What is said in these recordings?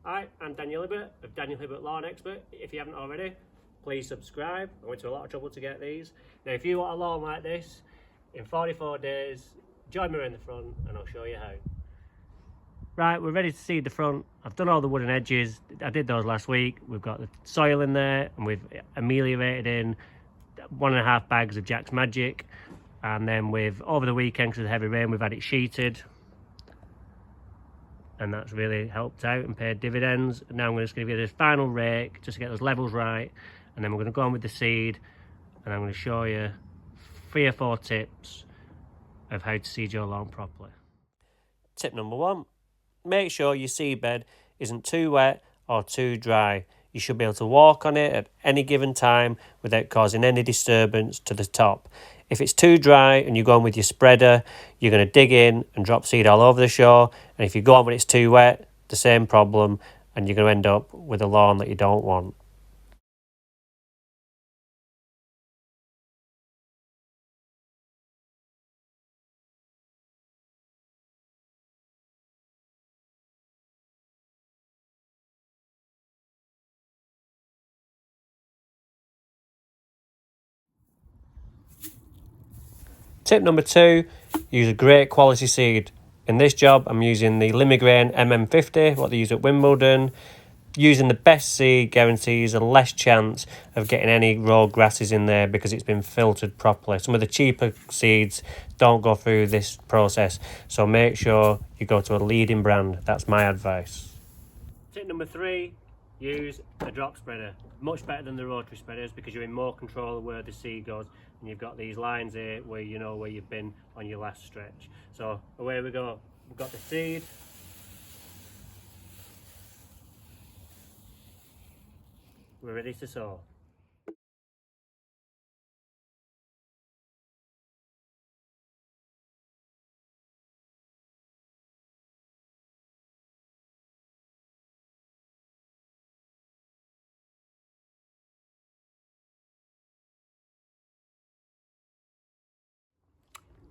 Hi, I'm Daniel Hibbert of Daniel Hibbert Lawn Expert. If you haven't already, please subscribe. I went to a lot of trouble to get these. Now, if you want a lawn like this, in 44 days, join me in the front and I'll show you how. Right, we're ready to seed the front. I've done all the wooden edges. I did those last week. We've got the soil in there and we've ameliorated in 1.5 bags of Jack's Magic. And then over the weekend, because of the heavy rain, we've had it sheeted. And that's really helped out and paid dividends. Now I'm just going to give you this final rake just to get those levels right, and then we're going to go on with the seed, and I'm going to show you 3 or 4 tips of how to seed your lawn properly. Tip number 1, make sure your seed bed isn't too wet or too dry. You should be able to walk on it at any given time without causing any disturbance to the top. If it's too dry and you're going with your spreader, you're going to dig in and drop seed all over the shore. And if you go on when it's too wet, the same problem, and you're going to end up with a lawn that you don't want. Tip number 2, use a great quality seed. In this job, I'm using the Limigrain MM50, what they use at Wimbledon. Using the best seed guarantees a less chance of getting any raw grasses in there because it's been filtered properly. Some of the cheaper seeds don't go through this process, so make sure you go to a leading brand. That's my advice. Tip number 3, use a drop spreader. Much better than the rotary spreaders because you're in more control of where the seed goes, and you've got these lines here where you know where you've been on your last stretch. So away we go. We've got the seed. We're ready to sow.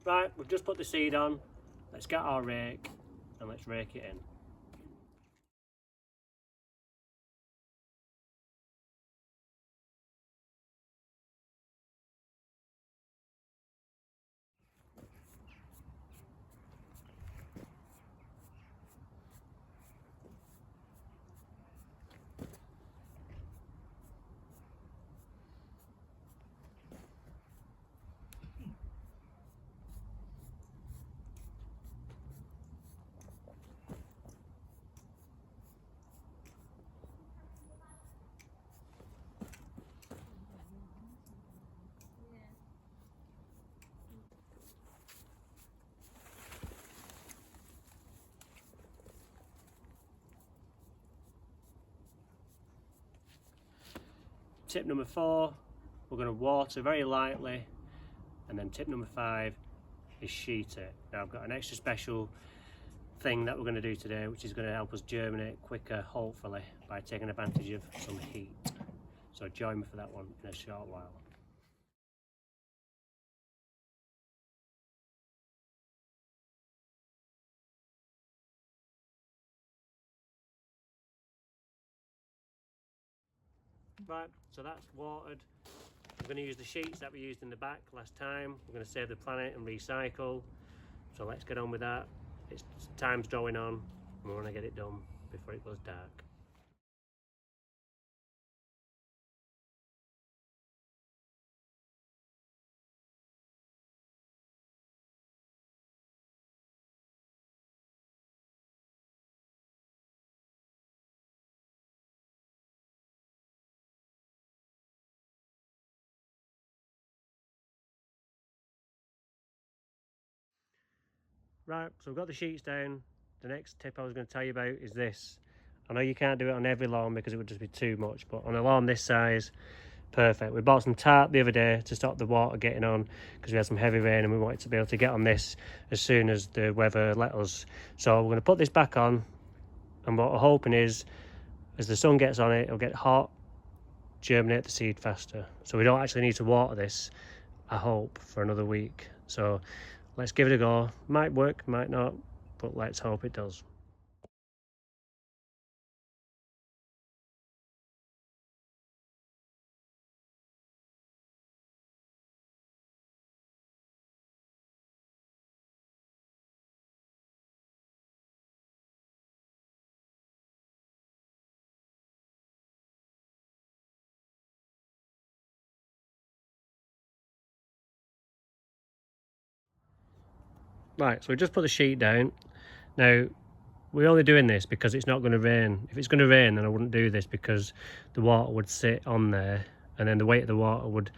Right, we've just put the seed on. Let's get our rake and let's rake it in. Tip number 4, we're going to water very lightly, and then tip number 5 is sheet it. Now I've got an extra special thing that we're going to do today, which is going to help us germinate quicker, hopefully, by taking advantage of some heat. So join me for that one in a short while. Right, so that's watered. We're going to use the sheets that we used in the back last time. We're going to save the planet and recycle. So let's get on with that. It's time's drawing on, and we want to get it done before it goes dark. Right, so we've got the sheets down. The next tip I was going to tell you about is this. I know you can't do it on every lawn because it would just be too much, but on a lawn this size, perfect. We bought some tarp the other day to stop the water getting on because we had some heavy rain and we wanted to be able to get on this as soon as the weather let us. So we're going to put this back on, and what we're hoping is as the sun gets on it, it'll get hot, germinate the seed faster. So we don't actually need to water this, I hope, for another week. So let's give it a go. Might work, might not, but let's hope it does. Right, so we just put the sheet down. Now, we're only doing this because it's not going to rain. If it's going to rain, then I wouldn't do this, because the water would sit on there, and then the weight of the water would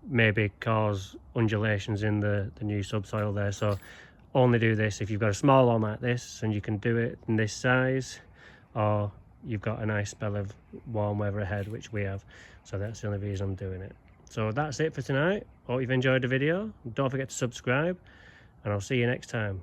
maybe cause undulations in the new subsoil there. So only do this if you've got a small lawn like this and you can do it in this size, or you've got a nice spell of warm weather ahead, which we have. So that's the only reason I'm doing it. So that's it for tonight. Hope you've enjoyed the video. Don't forget to subscribe, and I'll see you next time.